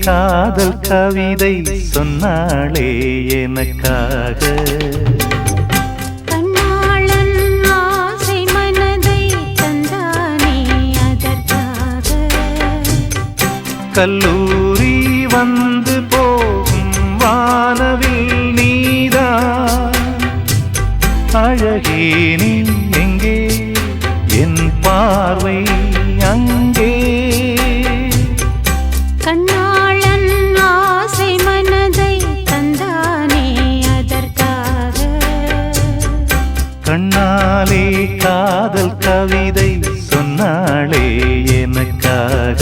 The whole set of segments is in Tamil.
காதல் கவிதை சொன்னாளே எனக்காக. கண்ணாளன் ஆசை மனதை தந்தானே அதற்காக. கல்லூரி வந்து போகும் வானவில் நீதான் அழகே, நீ எங்கே என் பார்வை அங்கே. கண்ணாளன் ஆசை மனதை தந்தானே அதற்காக. கண்ணாலே காதல் கவிதை சொன்னாளே எனக்காக.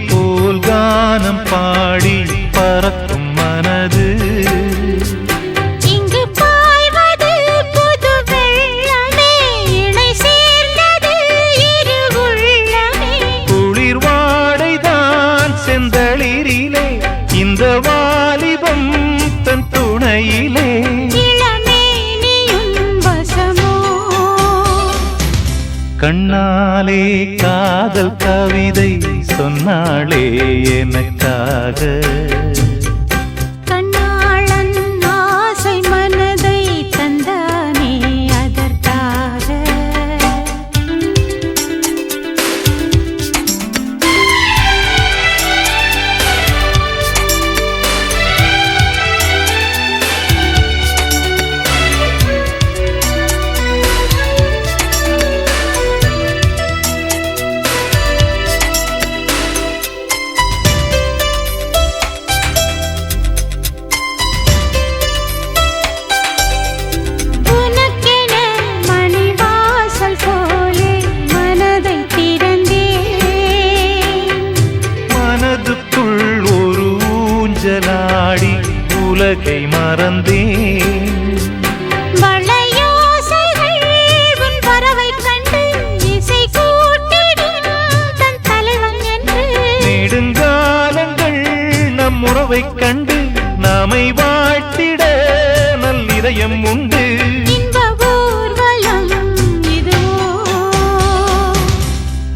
போல் கானம் பாடி பறக்கும் மனது இங்கு பாய்வது புது வெள்ளமே, இணை சேர்ந்தது இரு உள்ளமே. குளிர் வாடைதான் செந்தளிரிலே, இந்த வாலிபம் தன் துணையிலே. இளமேனியும் வசமோ, கண்ணாலே காதல் கவிதை சொன்னாளே எனக்காக. கண்ணாளன் ஆசை மனதை தந்தானே அதற்காக. உலகை மறந்தேன். வளையோசைகள் உன் வரவை கண்டு இசை கூட்டிடும் தன் தலைவன் என்று. நெடுங்காலங்கள் நம் உறவை கண்டு நாமை வாழ்த்திட நல்லிதயம் உண்டு. இன்ப ஊர்வலம் இதுவோ,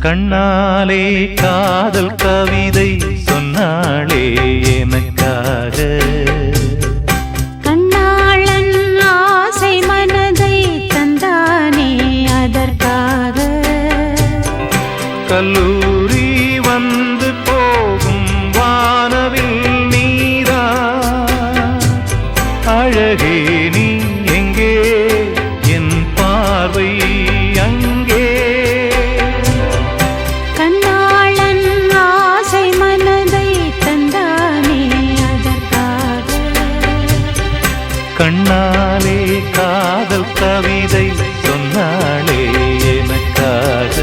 கண்ணாலே காதல் கவிதை சொன்னாளே எனக்காக. கண்ணாளன் ஆசை மனதை தந்தானே அதற்காக. கல்லூரி வந்து போகும் வானவில் நீரா அழகே, நீ எங்கே என் பார்வை அங்கே. கண்ணாளன் ஆசை மனதை தந்தானே அதற்காக. கண்ணாலே காதல் கவிதை சொன்னாளே எனக்காக.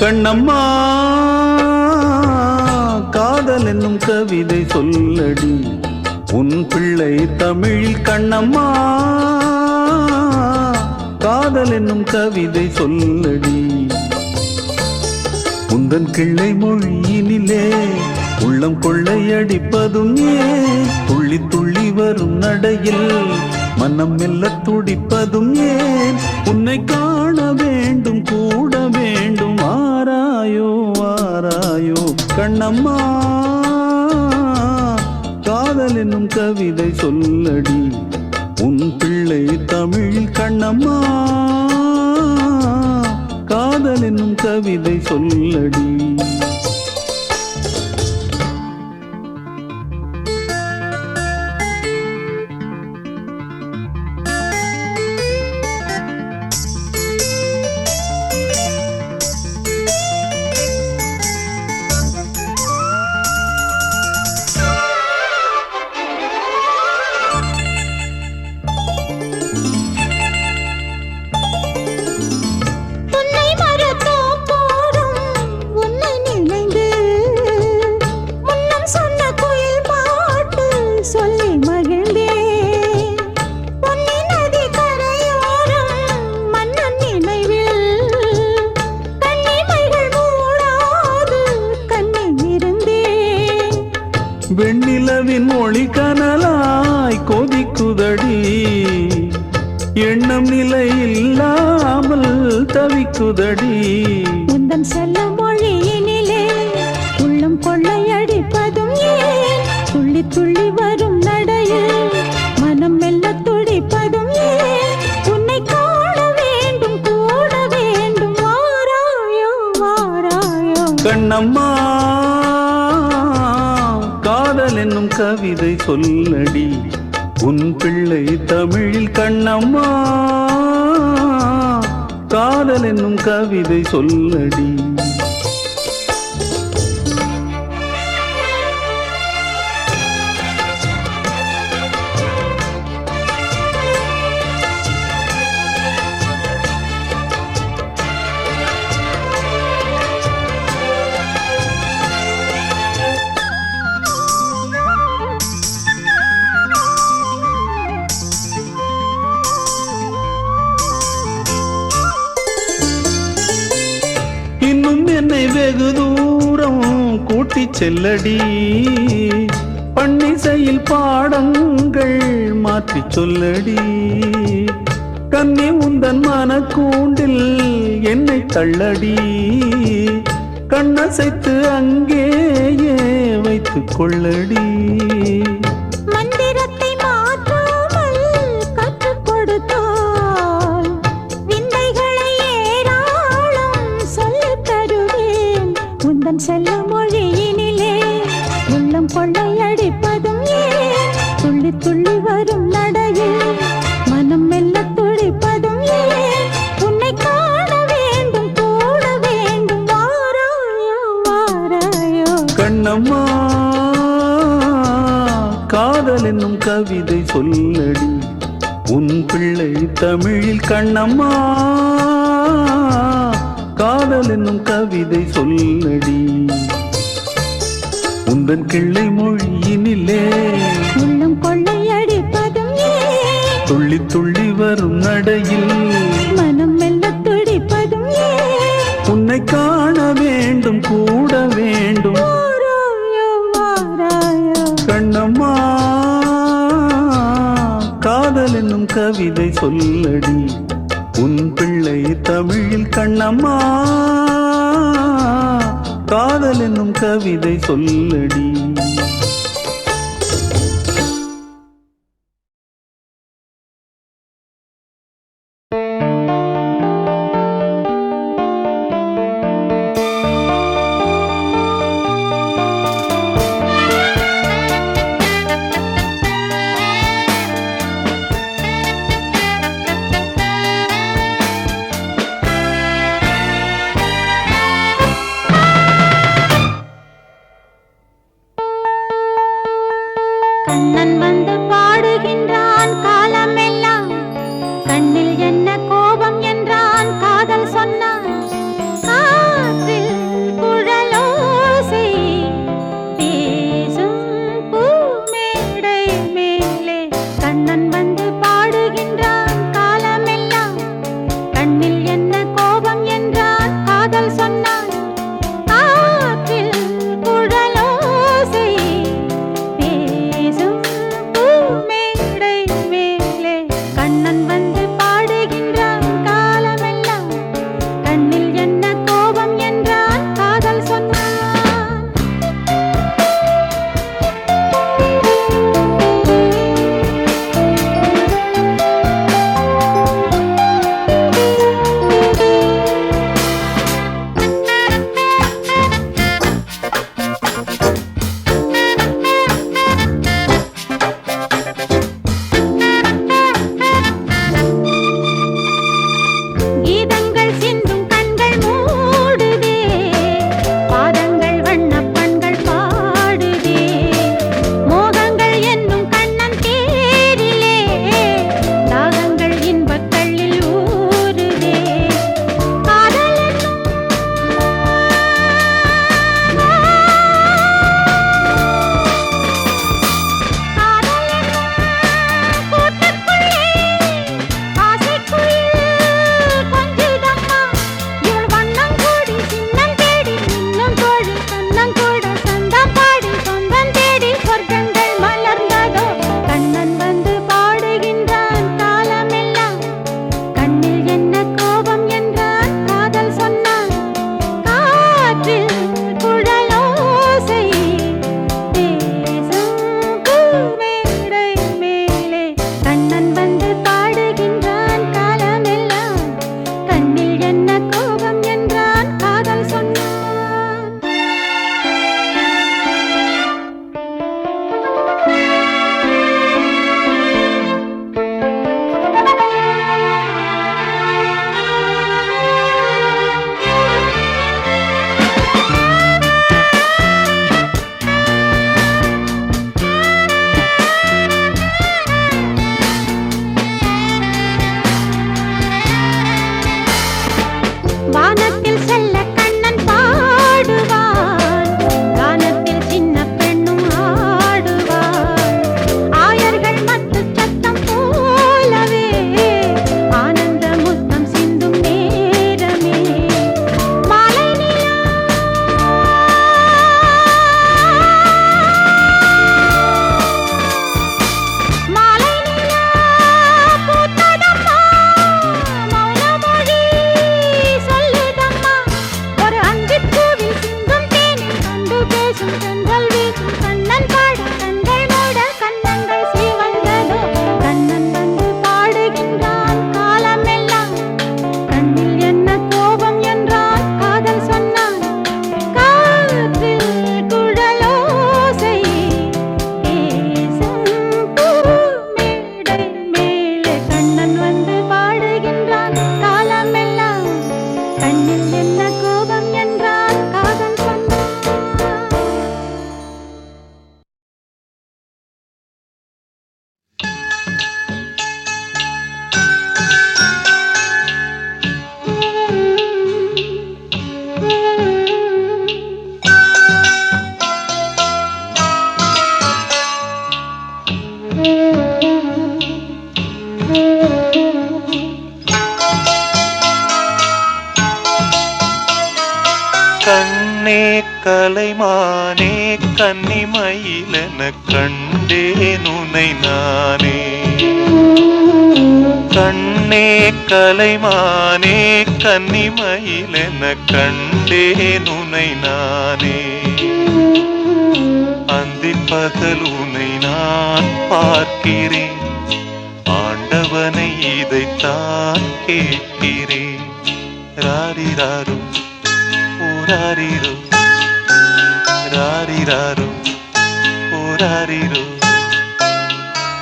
கண்ணம்மா காதல் என்னும் கவிதை சொல்லடி உன் பிள்ளை தமிழில். கண்ணம்மா காதல் என்னும் கவிதை சொல்லடி உந்தன் கிள்ளை மொழியினிலே உள்ளம் கொள்ளையடிப்பதும் ஏன் துள்ளி துள்ளி வரும் நடையில் மனம் மெல்ல துடிப்பதும் ஏன் உன்னை காண வேண்டும் கூட வேண்டும் ஆராயோ ஆராயோ கண்ணம்மா காதல் என்னும் கவிதை சொல்லடி உன் பிள்ளை தமிழ் கண்ணம்மா காதல் என்னும் கவிதை சொல்லடி வெண்ணிலவின் மொழி கனலாய் கொதிக்குதடி எண்ணம் நிலை இல்லாமல் தவிக்குதடி உந்தன் செல்ல மொழியினிலே உள்ளம் கொள்ளையடிப்பதும் ஏன் துள்ளி துள்ளி வரும் நடையில் மனம் மெல்ல துடிப்பதும் ஏன் உன்னை காண வேண்டும் கூட வேண்டும் வாராயோ வாராயோ கண்ணம்மா காதல் என்னும் கவிதை சொல்லடி உன் பிள்ளை தமிழில் கண்ணம்மா காதல் என்னும் கவிதை சொல்லடி இன்னும் என்னை வெகு தூரம் கூட்டிச் செல்லடி பன்னிசையில் பாடங்கள் மாற்றிச் சொல்லடி கன்னி உந்தன் மனக்கூண்டில் என்னை தள்ளடி கண்ணசைத்து அங்கேயே வைத்துக் கொள்ளடி செல்ல மொழியினிலே உள்ளம் கொள்ளையடிப்பதும் ஏன் துள்ளி துள்ளி வரும் நடையில் மனம் மெல்ல துடிப்பதும் ஏன் உன்னை காண வேண்டும் கூட வேண்டும் வாராயோ வாராயோ கண்ணம்மா காதல் என்னும் கவிதை சொல்லடி உன் பிள்ளை தமிழில் கண்ணம்மா காதல் என்னும் கவிதை சொல்லடி உந்தன் கிள்ளை மொழியினிலே உள்ளம் கொள்ளையடிப்பதும் ஏன் துள்ளி துள்ளி வரும் நடையில் மனம் மெல்ல துடிப்பதும் ஏன் உன்னை காண வேண்டும் கூட வேண்டும் வாராயோ வாராயோ கண்ணம்மா காதல் என்னும் கவிதை சொல்லடி உன் பிள்ளை தமிழில் கண்ணம்மா காதல் என்னும் கவிதை சொல்லடி கண்ணன் வந்து பாடுகின்றான் காலமெல்லாம் கண்ணில் என்ன கோபம் என்றான் காதல் சொன்னான் காற்றில் குழலோசை பேசும் பூமேடை மேலே கண்ணன் வந்து பாடுகின்றான் காலமெல்லாம் கண்ணில் என்ன கோபம் என்றான் காதல் சொன்னான் காற்றில் குழலோசை கண்ணே கலைமானே கன்னிமயிலென கண்டேன் உனை நானே. கண்ணே கலைமானே கன்னிமயிலென கண்டேன் உனை நானே. அந்திப் பகல் உனை நான் பார்க்கிறேன், ஆண்டவனை இதைத்தான் கேட்கிறேன். ராரிராரு ஓராரிரு ராரிராரு ஓராரிரு.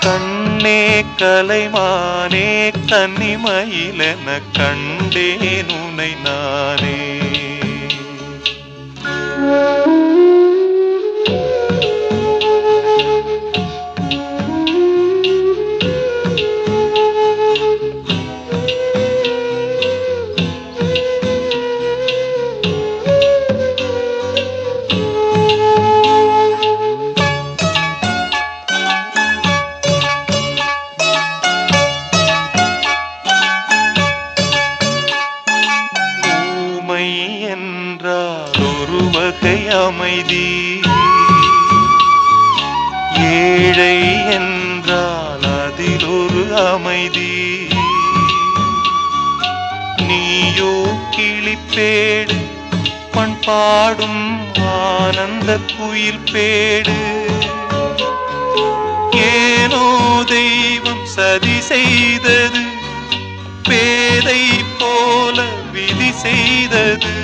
கண்ணே கலைமானே கன்னிமயிலென கண்டேன் உனை நானே. ஒரு வகை அமைதி, ஏழை என்றால் அதில் ஒரு அமைதி. நீயோ கிளிப்பேடு, பண்பாடும் ஆனந்த குயில் பேடு. ஏனோ தெய்வம் சதி செய்தது, பேதை போல விதி செய்தது.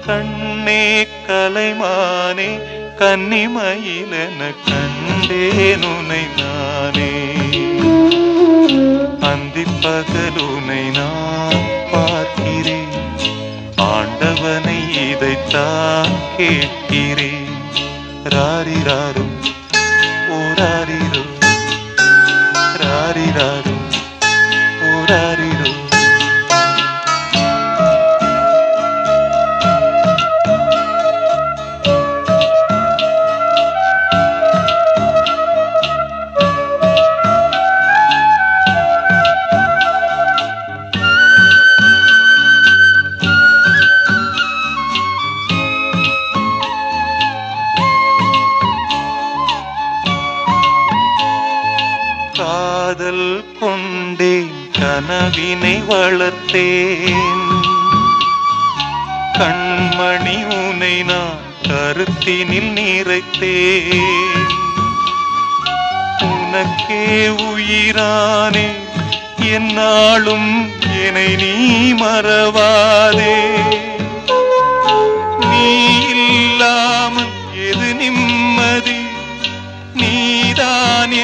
கண்ணே கலைமானே கன்னிமயிலென கண்டேன் உனை நானே. அந்திப் பகல் உனை நான் பார்க்கிறேன், ஆண்டவனை இதைத்தான் கேட்கிறேன். ராரிராரு ஓராரிரு ராரிராரு ஓராரிரு. காதல் கொண்டேன், கனவினை வளர்த்தேன். கண்மணி உனை நான் கருத்தினில் நிறைத்தேன். உனக்கே உயிரானே, என்னாலும் என்னை நீ மறவாதே. நீ இல்லாமல் எது நிம்மதி, நீதான்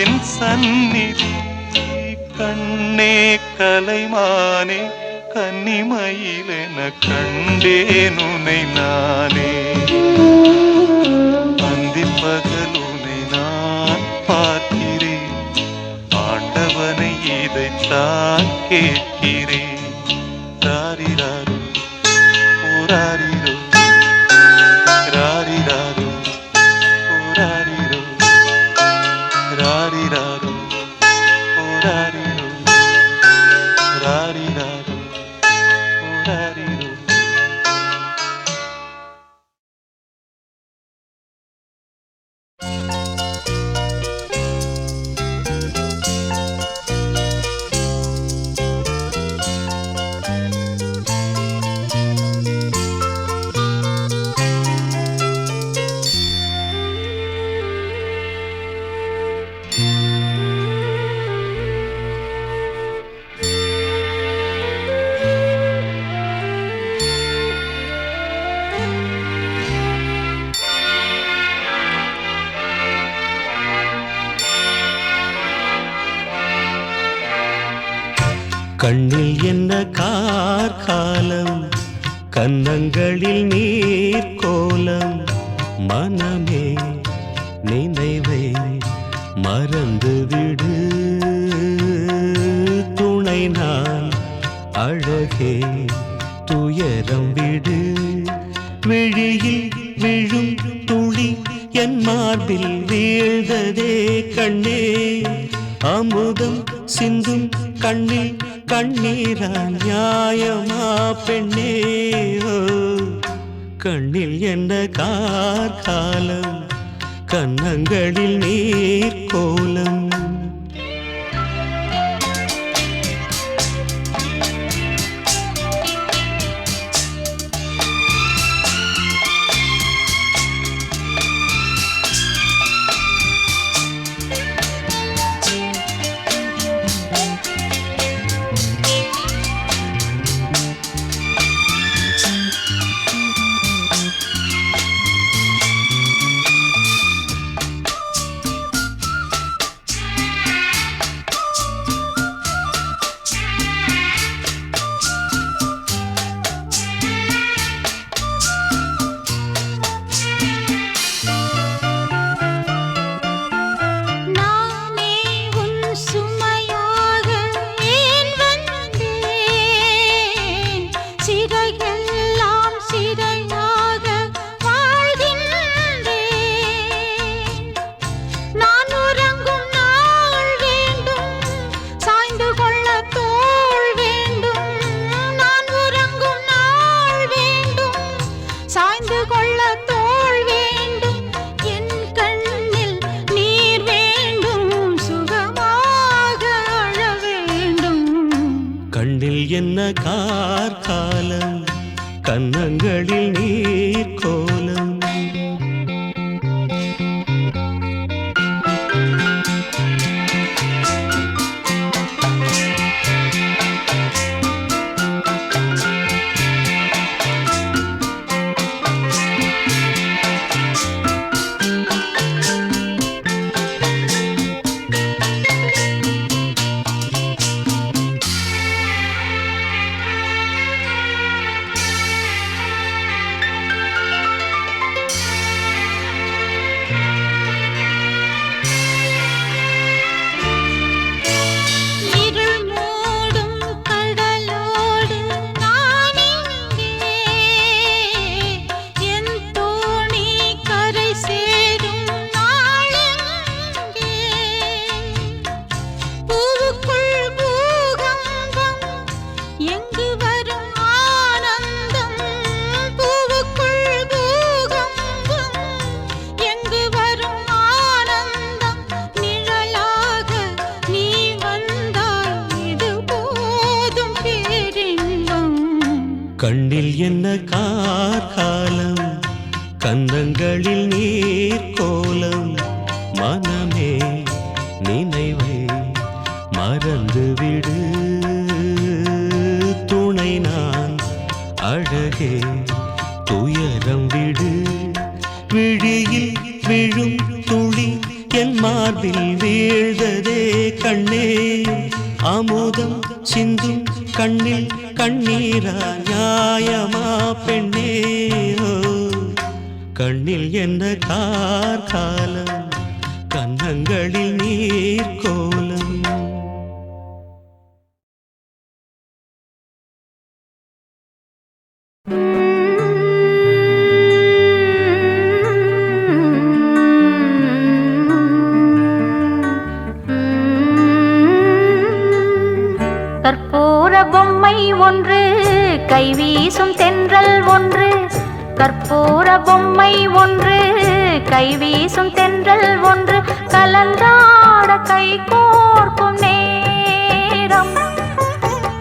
என் சந்நிதி. கண்ணே கலைமானே கன்னிமயிலென கண்டேன் உனை நானே. அந்திப் பகல் உனை நான் பார்க்கிறேன், ஆண்டவனை இதைத்தான் கேட்கிறேன். ராரிராரு ஓராரிரு ராரிராரு ஓராரிரு ராரிராரு ஓராரிரு ராரிராரு ஓராரிரு. கண்ணில் என்ன கார்காலம், கன்னங்களில் நீர் கோலம். மனமே நினைவை மறந்துவிடு, துணை நான் அழகே துயரம் விடு. விழியில் விழும் துளி என் மார்பில் வீழ்ந்ததே கண்ணே. அமுதம் சிந்தும் கண்ணில் கண்ணீரா நியாயமா பெண்ணே ஓ, கண்ணில் என்ன கார்காலம் கன்னங்களில் நீர் கோலம். என்ன கார்காலம் கன்னங்களில் நீர் கோலம். கண்ணில் என்ன கார்காலம் கன்னங்களில் நீர் கோலம். மனமே நினைவை மறந்துவிடு துணை நான் அழகே துயரம் விடு. விழியில் விழும் துளி என் மார்பில் வீழ்ந்ததே கண்ணே. அமுதம் சிந்தும் கண்ணில் கண்ணீரா நியாயமா பெண்ணே ஓ, கண்ணில் என்ன கார்காலம் கன்னங்களில் நீர் கோலம். கற்பூர பொம்மை ஒன்று கைவீசும் தென்றல் ஒன்று. கற்பூர பொம்மை ஒன்று கைவீசும் தென்றல் ஒன்று. கலந்தாட கை கோர்க்கும் நேரம்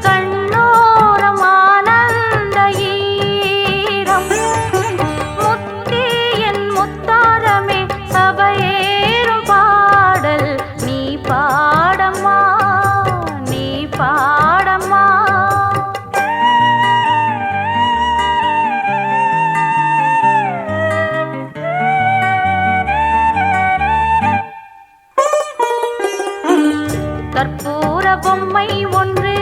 கண்ணோரம் ஆனந்த ஈரம். முத்தே என் முத்தாரமே சபையேறும் பாடல் நீ பாடம்மா நீ பாடம்மா. கற்பூர பொம்மை ஒன்று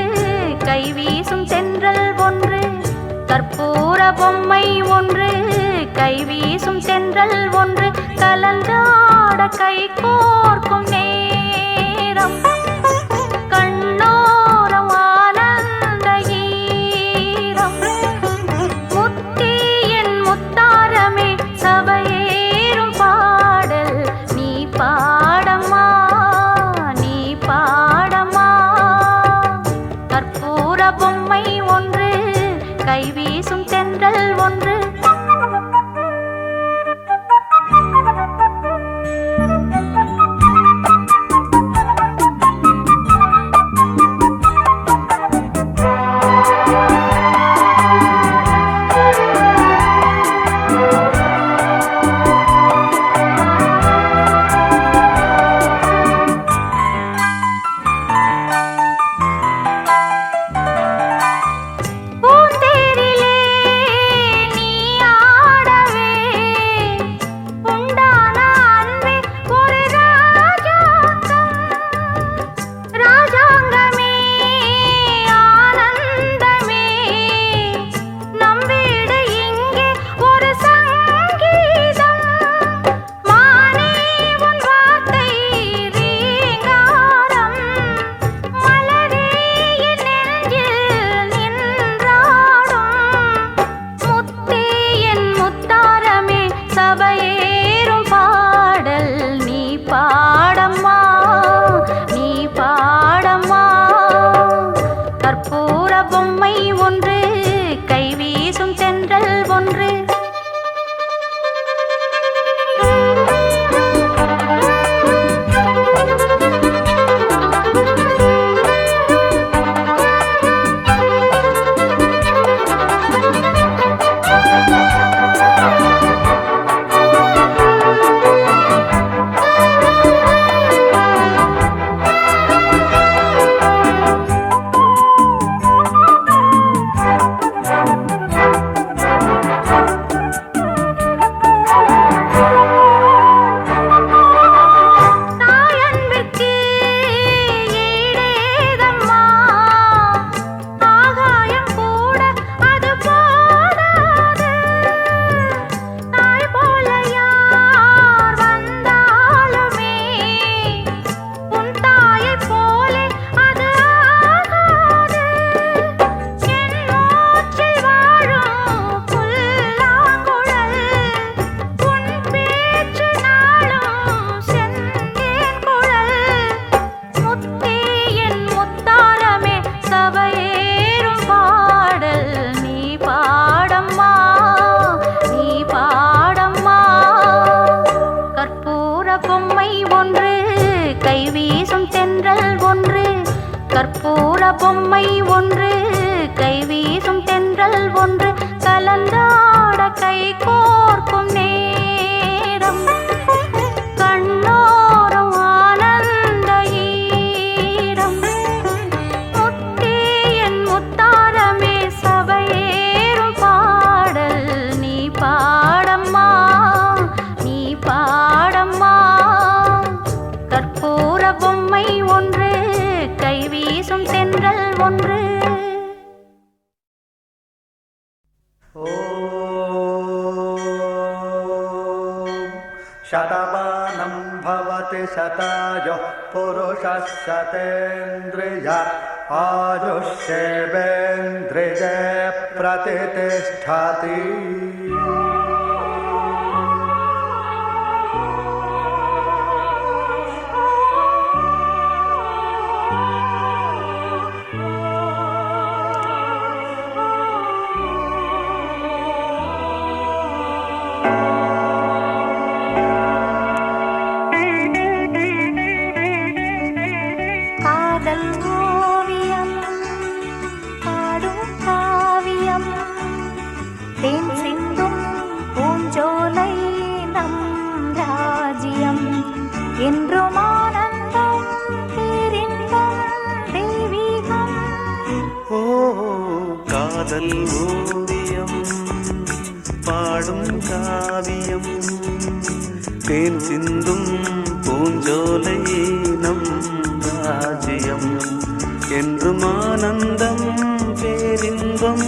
கைவீசும் தென்றல் ஒன்று. கற்பூர பொம்மை ஒன்று கைவீசும் தென்றல் ஒன்று. கலந்தாட கை கோர்க்கும் நேரம் கண்ணோரம் ஆனந்த ஈரம். முத்தே என் முத்தாரமே சபையேறும் பாடல் நீ பாடம்மா நீ பாடம்மா. கற்பூர கைவீசும் தென்றல் ஒன்று. கற்பூர பொம்மை ஒன்று கைவீசும் தென்றல் ஒன்று கலந்தாட கை கோர்க்கும் நேரம் கண்ணோரம் ஆனந்த ஈரம் முத்தே என் முத்தாரமே சபையேறும் பாடல் நீ பாடம்மா நீ பாடம்மா கற்பூர பொம்மை ஒன்று கைவீசும் தென்றல் ஒன்று. शतमानं भवति शतायुः पुरुषः शतेन्द्रिय आयुष्येवेन्द्रिये प्रतिष्ठति. காதல் ஓவியம் பாடும் காவியம் தேன் சிந்தும் பூஞ்சோலை நம் ராஜ்யம் என்றும் ஆனந்தம் பேரின்பம்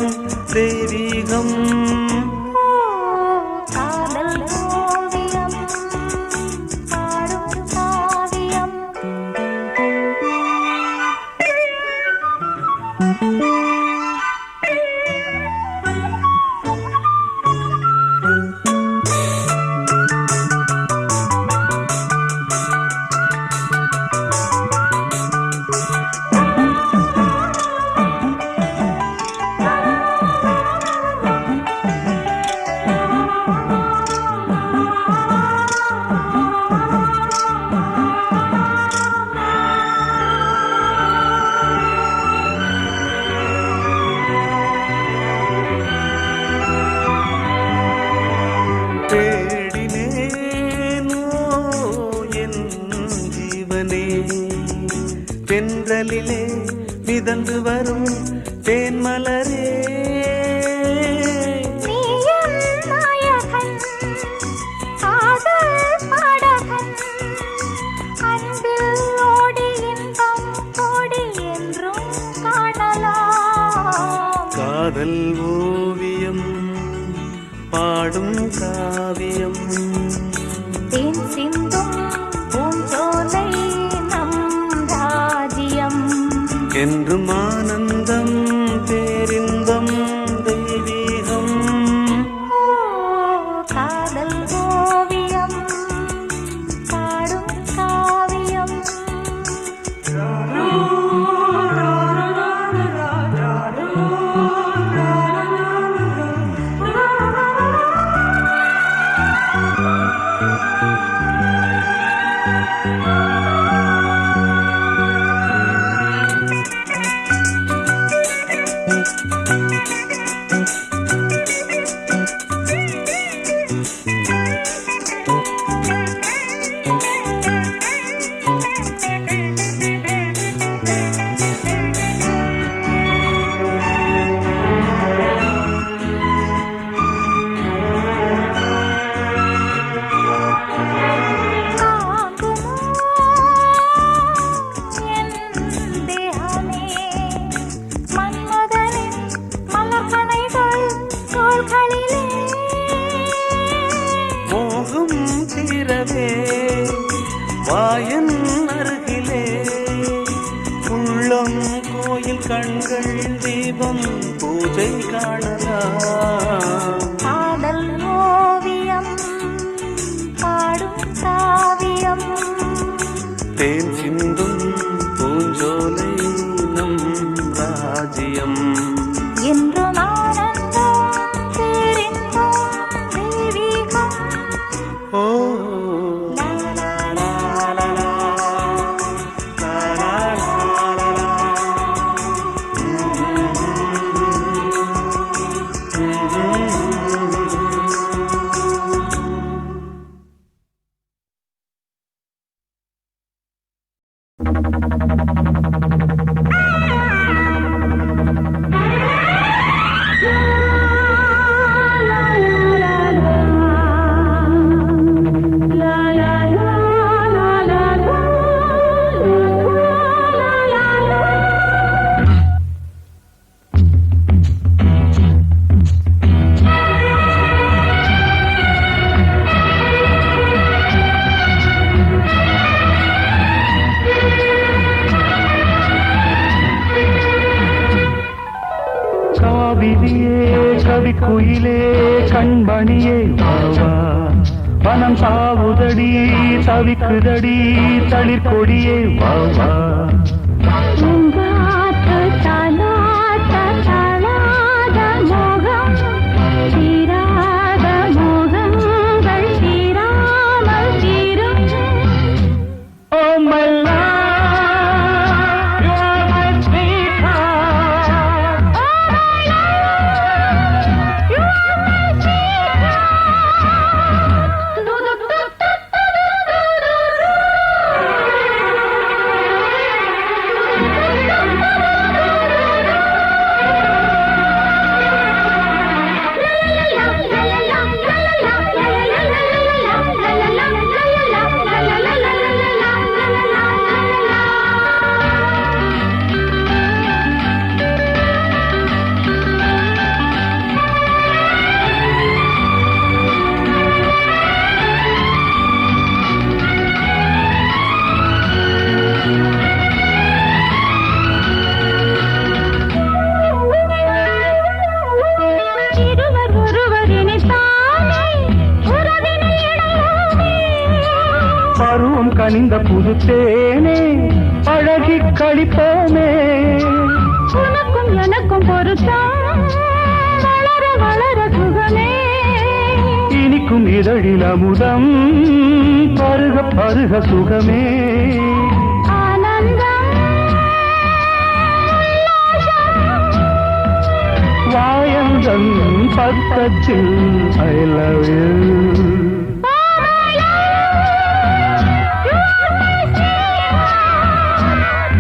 தெய்வீகம். இதழிலே மிதந்து வரும் தேன்மலரே நீயும் நாயகன் காதல் பாடகன் அன்பில் ஓடி இன்பம் கோடி என்றும் காணலாம் காதல் ஓவியம் பாடும் காவியம் தேன் சிந்தும் பூஞ்சோலை நம் ராஜ்யம் என்றும் ஆனந்தம் பேரின்பம் தெய்வீகம் ஓ, காதல் ஓவியம் பாடும் காவியம் மோகம் தீரவே வாயன் அருகிலே உள்ளம் கோயில் கண்கள் தீபம் பூஜை காணலாம் காதல் ஓவியம் பாடும் காவியம் தேன் சிந்தும் பூஞ்சோலை நம் ராஜ்யம் என்றும் ஆனந்தம் பேரின்பம் தெய்வீகம் ஓ லா, லா, லா, லா, லா. காவிரியே கவிக்குயிலே கண்மணியே வாவா வனம் சாவுதடி தவிக்குதடி தளிர்கொடியே வாவா பூங்காற்று தாலாட்ட தாளாத மோகம் தீராத மோகங்கள் தீராமல் தீரும் oh my love, you are my sweetheart. இருவர் ஒருவர் இணைத்தாலே உறவினை இணையோமே பருவம் கனிந்த புதுத்தேனே பழகி கழிப்போமே உனக்கும் எனக்கும் பொருத்தம் வளர வளர சுகமே இனிக்கும் இதழில் அமுதம் பருக பருக சுகமே ஆனந்தம் வாயந்தன் பக்கத்தில் I love you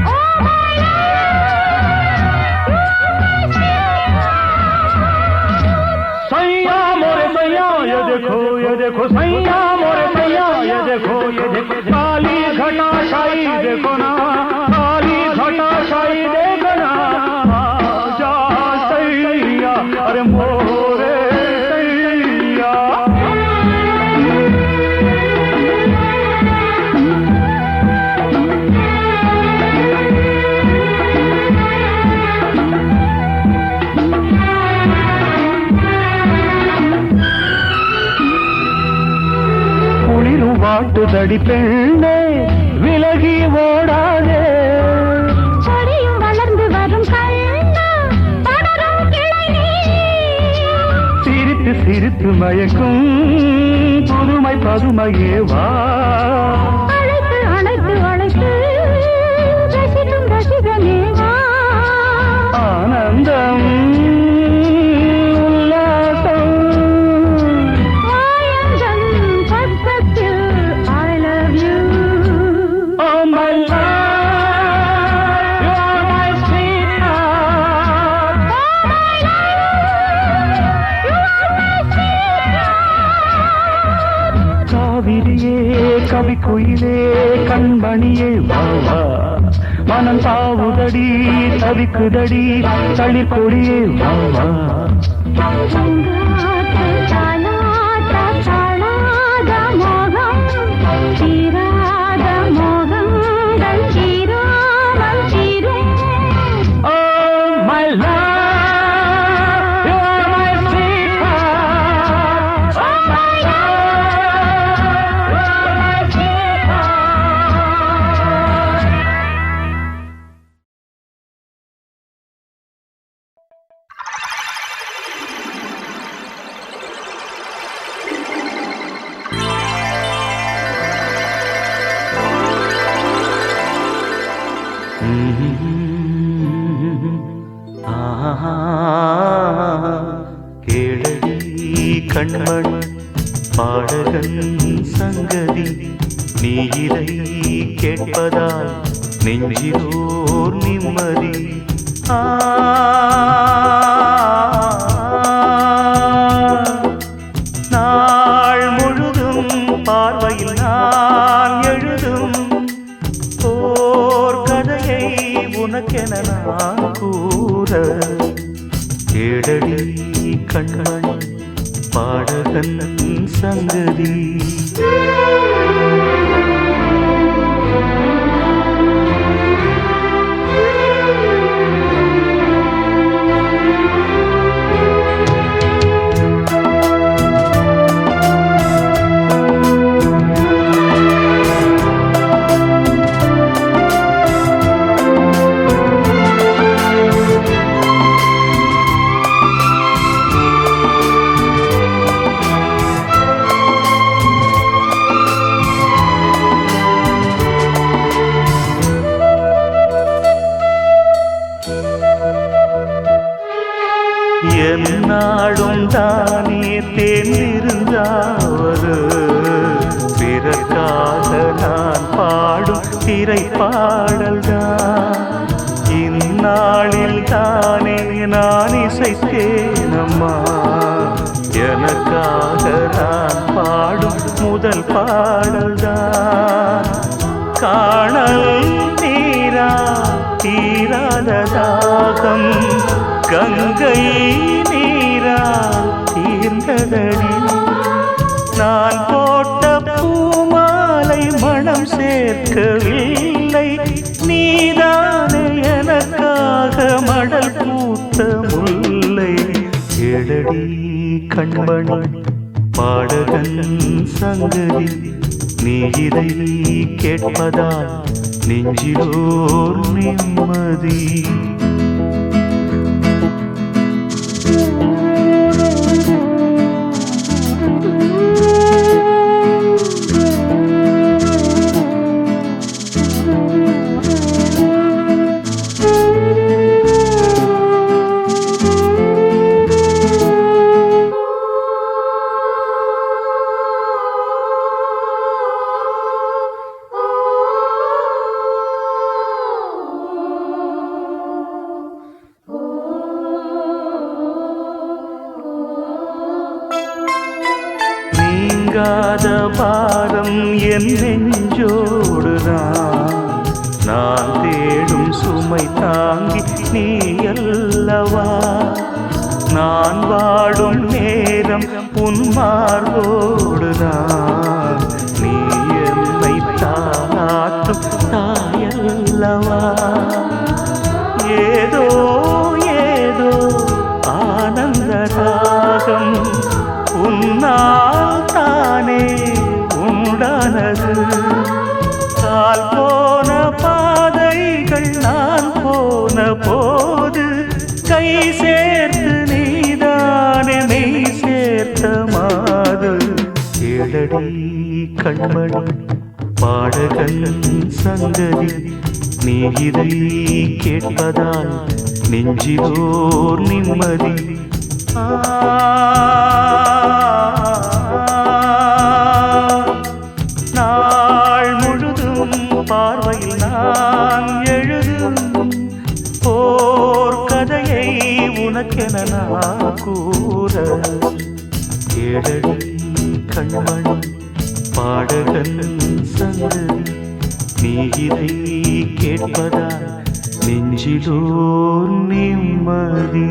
Oh my தாவுதடி பெண்ணே விலகி ஓடாதே செடியும் வளர்ந்து வரும் கண்ணா படரும் கிளை நீ சிரித்து சிரித்து மயக்கும் புதுமை பதுமையே வா அழைத்து அழைத்து அழைத்து ரசிக்கும் ரசிகனே வா ஆனந்தம் உல்லாசம் வாயந்தன் பக்கத்தில் I love you Oh my love, you're my sweetheart. காவிரியே கவிக்குயிலே கண்மணியே வா வா மனம் தாவுதடி தவிக்குதடி தளிர்கொடியே வா வா சங்காத்து தாலாட்ட தாளாத மோகம் தீராத மோகங்கள் தீராமல் தீரும் Oh my love, you're my sweetheart. Oh my love, you're my sweetheart. கேளடி கண்மண் பாடகன் சங்கதி நீ இதை கேட்பதால் நெஞ்சிலோர் நிம்மதி நாள் முழுதும் பார்வையில் நான் எழுதும் ஓர் கதையை உனக்கென நான் கூற கேளடி கண்மண் பாடகன் சங்கதி என்னாடும் தானே தேர்ந்திருந்தாவது பிறக்காக நான் பாடும் திரை பாடல்தான் இந்நாளில் தானே நான் இசைத்தேனம்மா எனக்காக நான் பாடும் முதல் பாடல்தான் காணல் நீரா தீராத தாகம் கங்கை நீரா தீர்ந்ததடி நான் போட்ட பூமாலை மனம் சேர்க்கவில்லை நீதானே எனக்காக மடல் பூத்த முல்லை எழடி கண்மணி பாடகன் சங்கதி நீ இதை கேட்பதால் நெஞ்சிலோர் நிம்மதி நீங்காத பாரம் என் நெஞ்சோடுதான் நான் தேடும் சுமை தாங்கி நீ அல்லவா நான் வாடும் நேரம் உன் மார்போடுதான் நீ என்னை தாளாட்டும் தாயல்லவா ஏதோ ஏதோ ஆனந்த ராகம் உன்னால் தானே உண்டானது கை சேர்த்து நீதானே மெய் சேர்த்த மாது கேளடி கண்மணி பாடகன் சங்கதி நீ இதை கேட்பதால் நெஞ்சிலோர் நிம்மதி. நாள் முழுதும் பார்வையில் நான் எழுதும் ஓர் கதையை உனக்கென நான் கூற கேளடி கண்மணி பாடகன் சங்கதி நீ இதை கேட்பதால் நெஞ்சிலோர் நிம்மதி.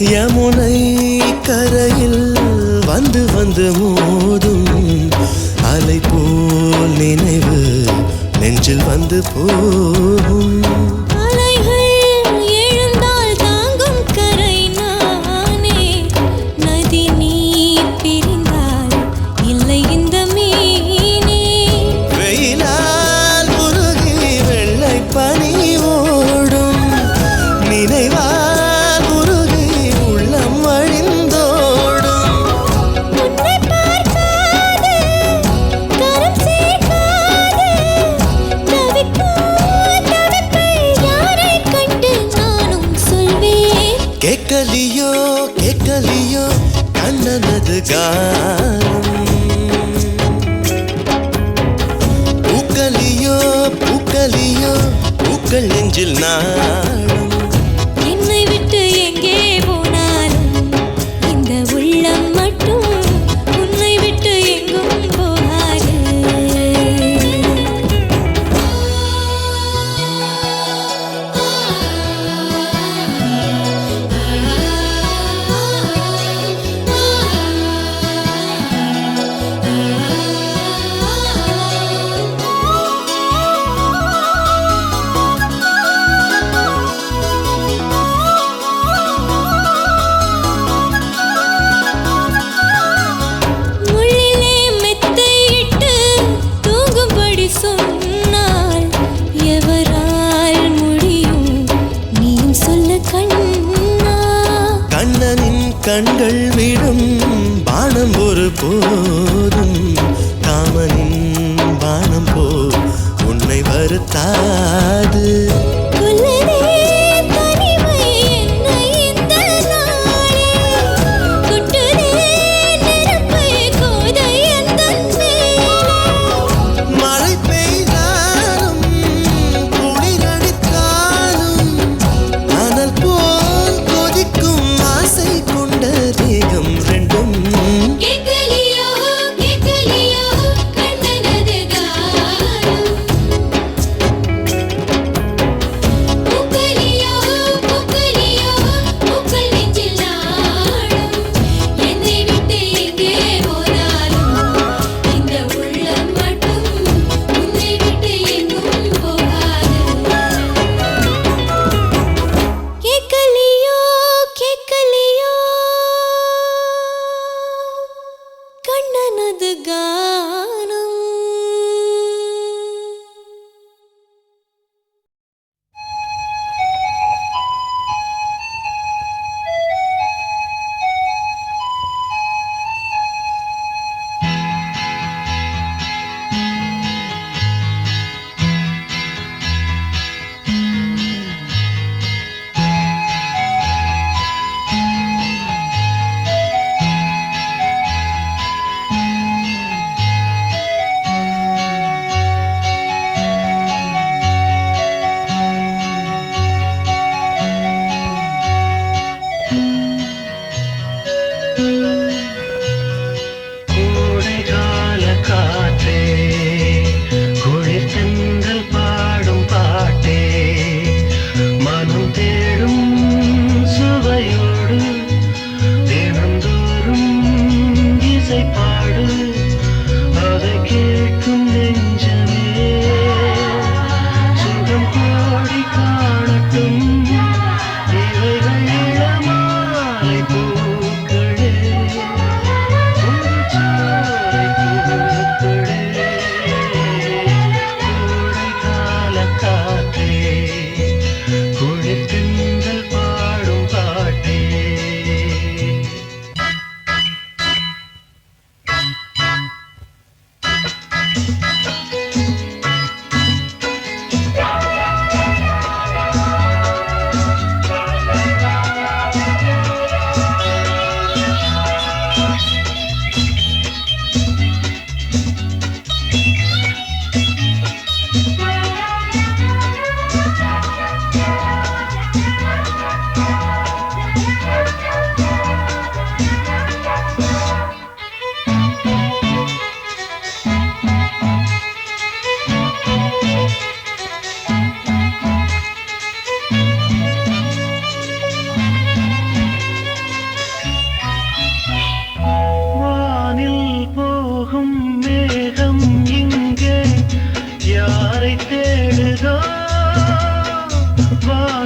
யமுனை கரையில் வந்து வந்து மோதும் அலை போல் நினைவு நெஞ்சில் வந்து போகும். கேட்கலியோ கேட்கலியோ கண்ணனது கானம், பூக்கலியோ பூக்கலியோ பூக்கள் நெஞ்சில் நாளும். என்னை விட்டு எங்கே போனாலும் இந்த உள்ளம் மட்டும் உன்னை விட்டு எங்கும் போகாது. கண்கள் விடும் பானம் ஒரு போதும் காமனின் பானம் போ உன்னை வருத்தாது.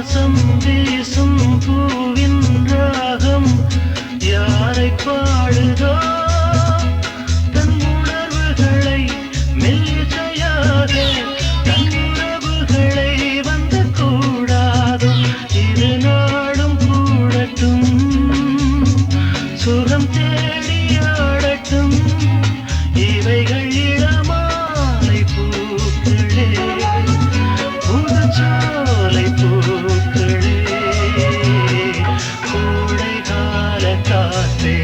வாசம் வீசும் பூவின் ராகம் யாரை பாடுதோ தன் உணர்வுகளை மெல்லிசையாக தன் உறவுகளை வந்து கூடாதோ இரு நாடும் கூடட்டும் சுகம் தேடியாடட்டும் இவைகள் இளமாலை பூக்களே புதுச்சோலை பூக்களே கோடை கால காற்றே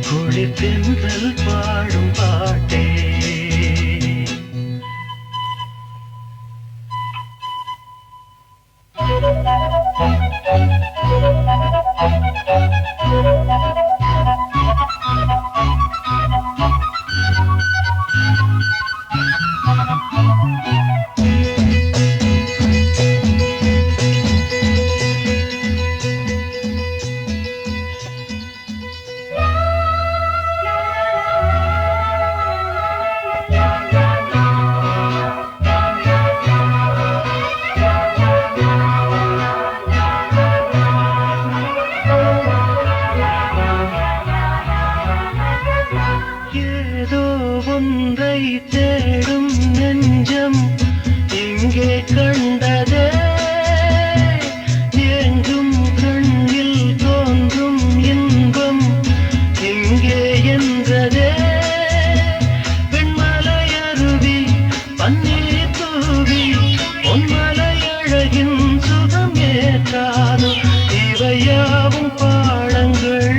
குளிர்தென்றல் பாடும் பாட்டே ஏதோ ஒன்றை தேடும் நெஞ்சம் இங்கே கண்டதே எங்கும் கண்ணில் தோன்றும் இன்பம் இங்கே என்றதே வெண்மலையருவி பன்னீர் தூவி பொன்மலையழகின் சுகம் ஏற்றாதோ இவையாவும் பாடங்கள்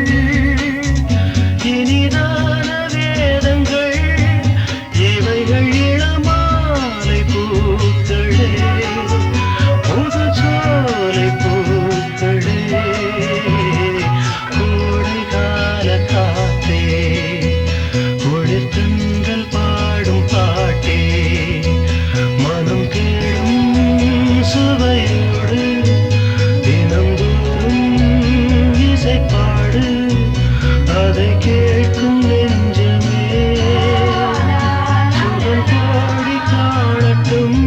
இனிதான வேதங்கள் இவைகள் இளமாலை பூக்களே புதுச்சோலை பூக்களே கோடை கால காத்தே குளிர்தென்றல் பாடும் பாட்டே மனம் கேடும் சுவையோடு தினந்தோறும் இசைப்பாடு அதை கேட்கும் நெஞ்சமே சுகம் பாடி காணட்டும்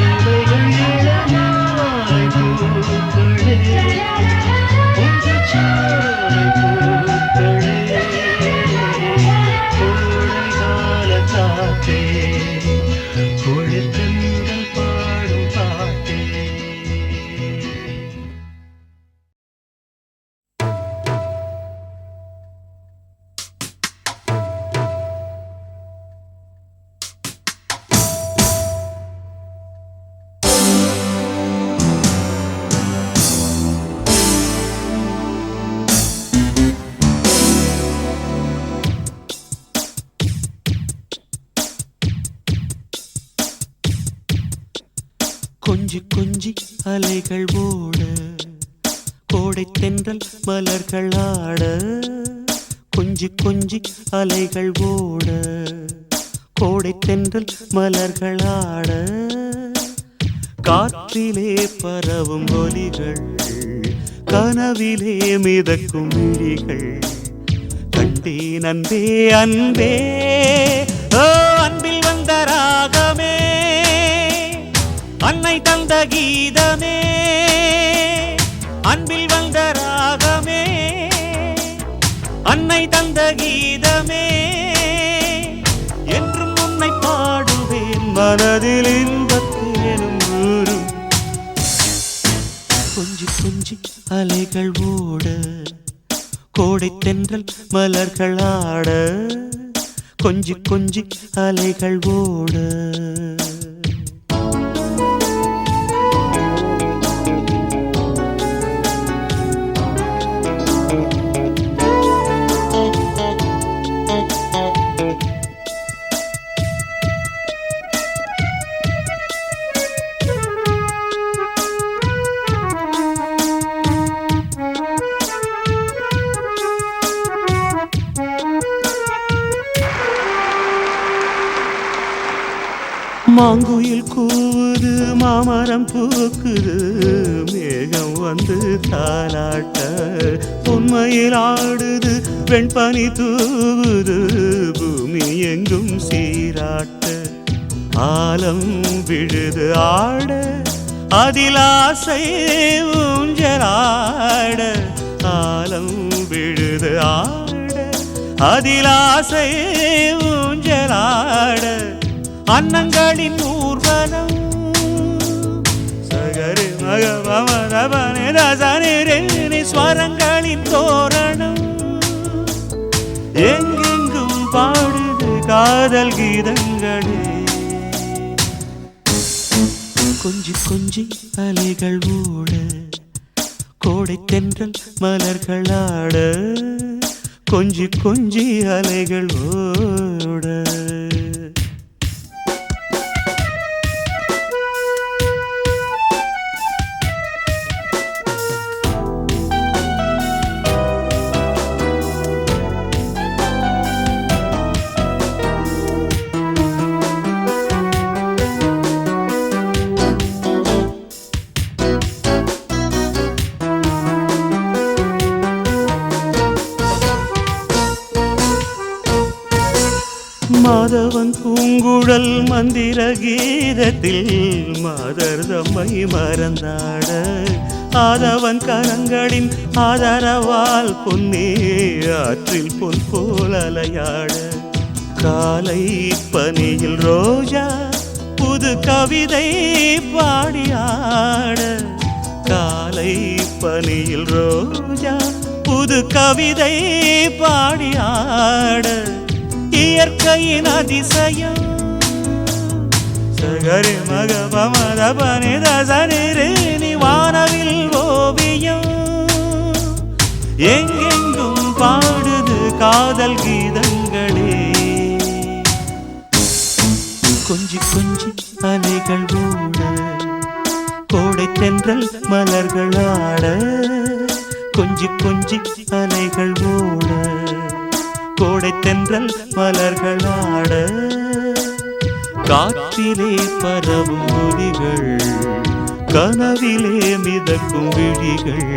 இவைகள் இளமாலை பூக்களே புதுச்சோலை பூக்களே கோடை கால காற்றே குளிர்தென்றல் பாடும் பாட்டே கொஞ்சி கொஞ்சி அலைகள் ஓட கோடை தென்றல் மலர்கள் ஆட கொஞ்சி கொஞ்சி அலைகள் ஓட கோடை தென்றல் மலர்கள் ஆட காற்றிலே பரவும் ஒலிகள் கனவிலே மிதக்கும் விழிகள் கண்டேன் அன்பே அன்பே ஓ அன்பில் வந்த ராகமே அன்னை தந்த கீதமே அன்பில் வந்த ராகமே அன்னை தந்த கீதமே என்றும் உன்னை பாடுவேன் மனதில் இன்பத்தேனும் ஊரும் கொஞ்சி கொஞ்சி அலைகள் ஓட கோடை தென்றல் மலர்கள் ஆட கொஞ்சி கொஞ்சி அலைகள் ஓட மாங்குயில் கூவுது மாமரம் பூக்குது மேகம் வந்து தாலாட்ட உண்மையில் ஆடுது வெண்பனி தூவுது பூமி எங்கும் சீராட்ட ஆலம் விழுது ஆட அதில் ஆசை ஊஞ்சலாட ஆலம் விழுது ஆட அதில் ஆசை ஊஞ்சலாட அன்னங்களின் ஊர்வலம் சகரி மகவமரபனே ரசனி ஸ்வரங்களின் தோரணம் எங்கெங்கும் பாடுது காதல் கீதங்களே கொஞ்சி கொஞ்சி அலைகள் ஓட கோடை தென்றல் மலர்கள் ஆட கொஞ்சி கொஞ்சி அலைகள் ஓட மாதவன் பூங்குழல் மந்திர கீதத்தில் மாதர் தம்மை மறந்தாட ஆதவன் கரங்களின் ஆதரவால் பொன்னே ஆற்றில் பொன் போல் அலையாட காலை பனியில் ரோஜா புது கவிதை பாடியாட காலை பனியில் ரோஜா புது கவிதை பாடியாட இயற்கையின் அதிசயம் சகரி மகபமரபனி ரசனி வானவில் ஓவியம் எங்கெங்கும் பாடுது காதல் கீதங்களே கொஞ்சி கொஞ்சி அலைகள் ஓட கோடை தென்றல் மலர்கள் ஆட கொஞ்சி கொஞ்சி அலைகள் ஓட கோடை தென்றல் மலர்கள் ஆட காற்றிலே பரவும் ஒலிகள் கனவிலே மிதக்கும் விழிகள்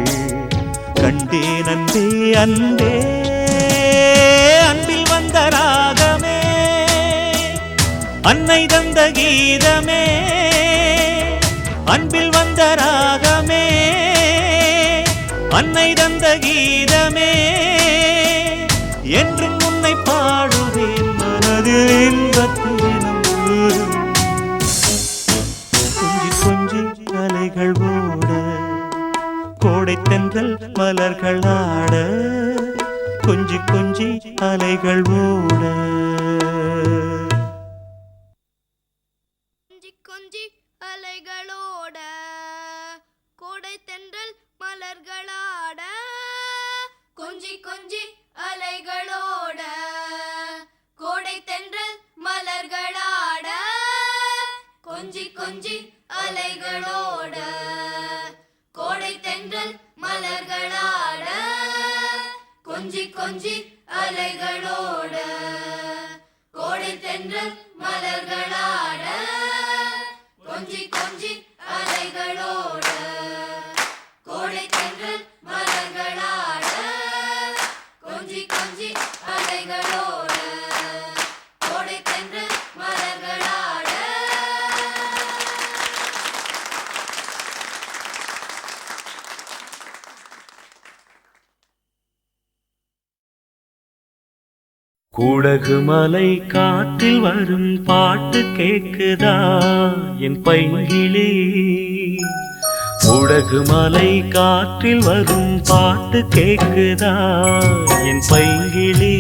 கண்டேன் அன்பே அன்பே அன்பில் வந்த ராகமே அன்னை தந்த கீதமே அன்பில் வந்த ராகமே அன்னை தந்த கீதமே என்றும் உன்னை பாடுவேன் மனதில் இன்பத்தேனும் கொஞ்சி கொஞ்சி அலைகள் ஓட கோடை தென்றல் மலர்கள் ஆட கொஞ்சி கொஞ்சி அலைகள் ஓட கொஞ்சி கொஞ்சி அலைகளோட கோடை தென்றல் மலர்களாட கொஞ்சி கொஞ்சி அலைகளோட கோடை தென்றல் மலர்களாட கொஞ்சி கொஞ்சி அலைகளோட கோடை தென்றல் மலர்களாட கொஞ்சி கொஞ்சி அலைகளோட கோடை தென்றல் மலர்களாட கொஞ்சி கொஞ்சி அலைகளோட கோடை தென்றல் மலர்களாட கொஞ்சி கொஞ்சி அலைகளோட கோடை தென்றல் மலர்களாட குடகு மலை காற்றில் வரும் பாட்டு கேக்குதா என் பைங்கிளி குடகு மலை காற்றில் வரும் பாட்டு கேக்குதா என் பைங்கிளி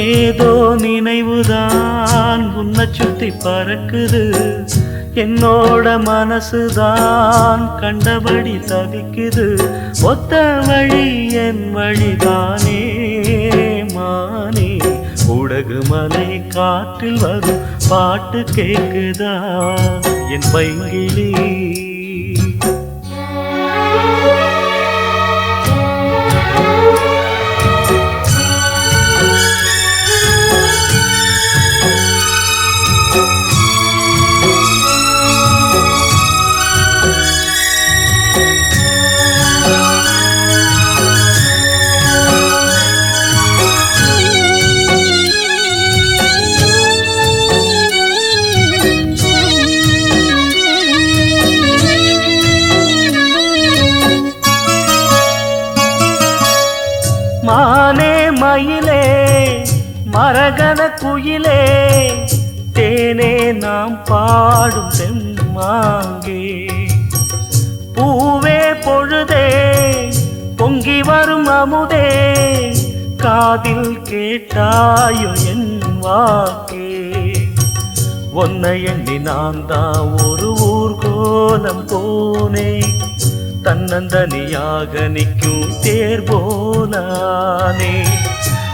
ஏதோ நினைவுதான் உன்னை சுத்தி பறக்குது என்னோட மனசுதான் கண்டபடி தவிக்குது ஒத்த வழி என் வழிதானே மானே குடகு மலை காற்றில் வரும் பாட்டு கேக்குதா என் பைங்கிளி மரகத குயிலே தேனே நாம் பாடும் தெம்மாங்கே பூவே பொழுதே பொங்கி வரும் அமுதே காதில் கேட்டாயோ என் வாக்கே ஒன்னை எண்ணி நான் தான் ஒரு ஊர்கோலம் போனே தன்னந்தனியாக நிற்கும் தேர் போலானே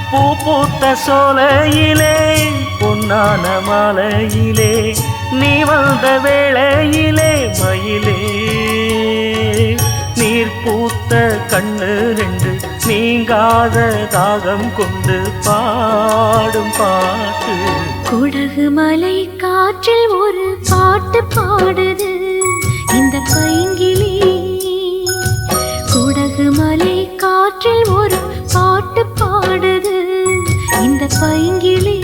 பூ பூத்த சோலையிலே பொன்னான மாலையிலே நீ வந்த வேளையிலே மயிலே நீர் பூத்த கண்ணு ரெண்டு நீங்காத தாகம் கொண்டு பாடும் பாட்டு குடகு மலை காற்றில் ஒரு பாட்டு பாடுது இந்த பைங்கிளி குடகு மலை காற்றில் ஒரு பாட்டு பாடுது இந்த பைங்கிளி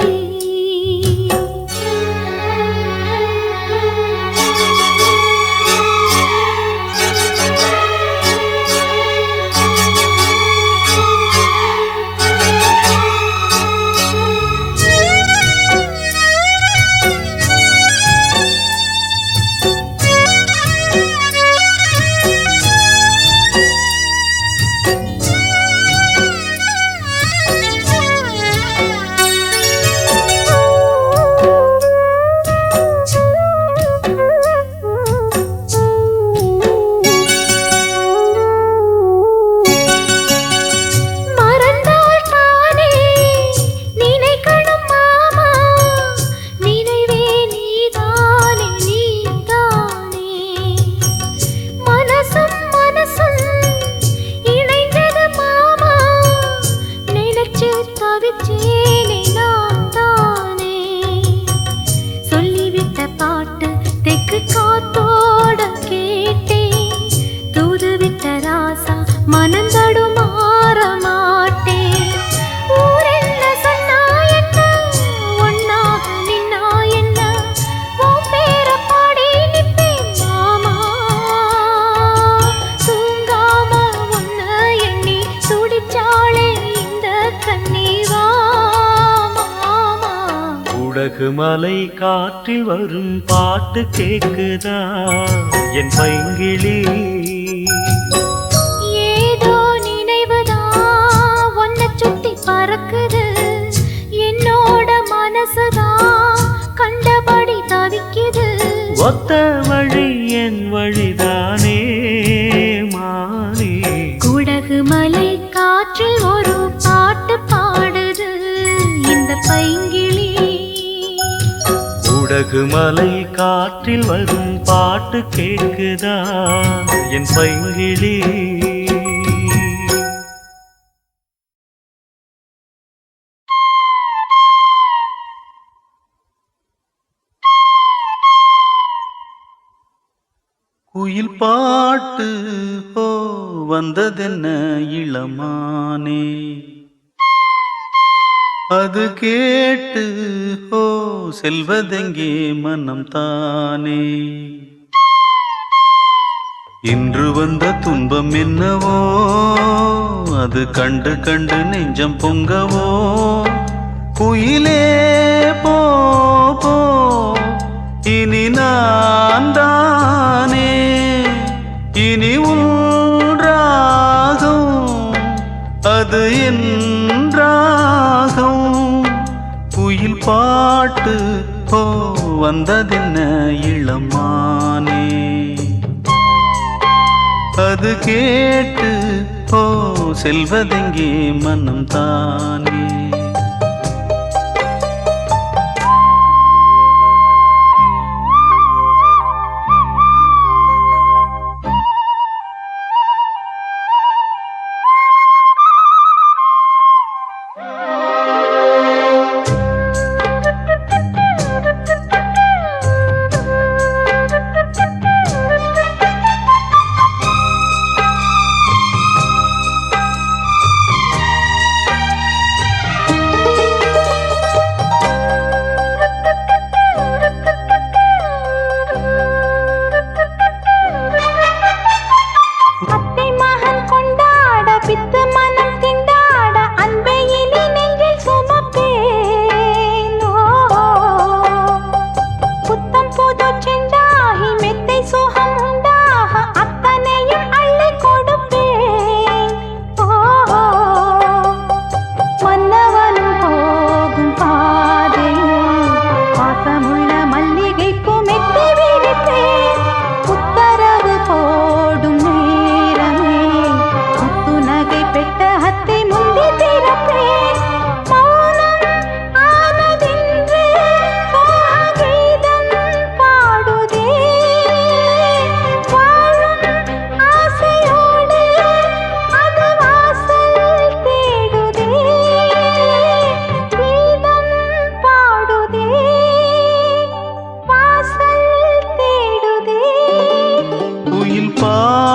மலை காற்றில் வரும் பாட்டு கேக்குதா என் பைங்கிளி ஏதோ நினைவுதா ஒன்ன சுத்தி பறக்குது என்னோட மனசுதா கண்டபடி தவிக்குது ஒத்த வழி என் வழிதானே மானே குடகு மலை காற்றில் ஒரு பாட்டு பாடுது இந்த பைங்கிளி குடகு மலை காற்றில் வரும் பாட்டு கேக்குதா என் பைங்கிளி குயில் பாட்டு ஓ வந்ததென்ன இளமானே அது கேட்டு ஓ செல்வதெங்கே மனம் தானே இன்று வந்த துன்பம் என்னவோ அது கண்டு கண்டு நெஞ்சம் பொங்கவோ குயிலே போ போ இனி நான் தானே இனி உன்றாகும் அது என்றாகும் குயில் பாட்டு ஓ வந்ததென்ன இளமானே அது கேட்டு ஓ செல்வதெங்கே மனம் தானே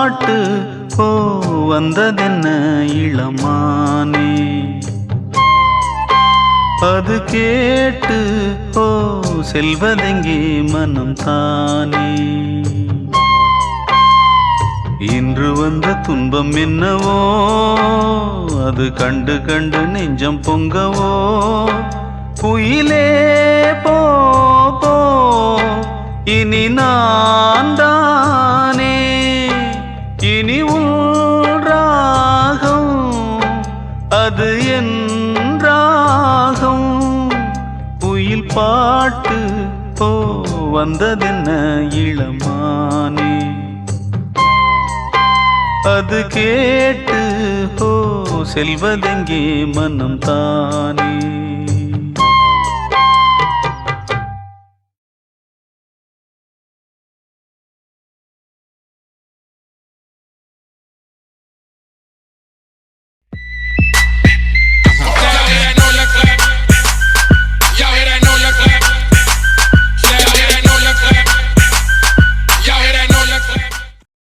பாட்டு ஓ வந்ததென்ன இளமானே அது கேட்டு ஓ செல்வதெங்கே மனம் தானே இன்று வந்த துன்பம் என்னவோ அது கண்டு கண்டு நெஞ்சம் பொங்கவோ குயிலே போ போ இனி நான் தானே இனி உன் ராகம் அது என் ராகம் குயில் பாட்டு ஓ வந்ததென்ன இளமானே அது கேட்டு ஓ செல்வதெங்கே மனம் தானே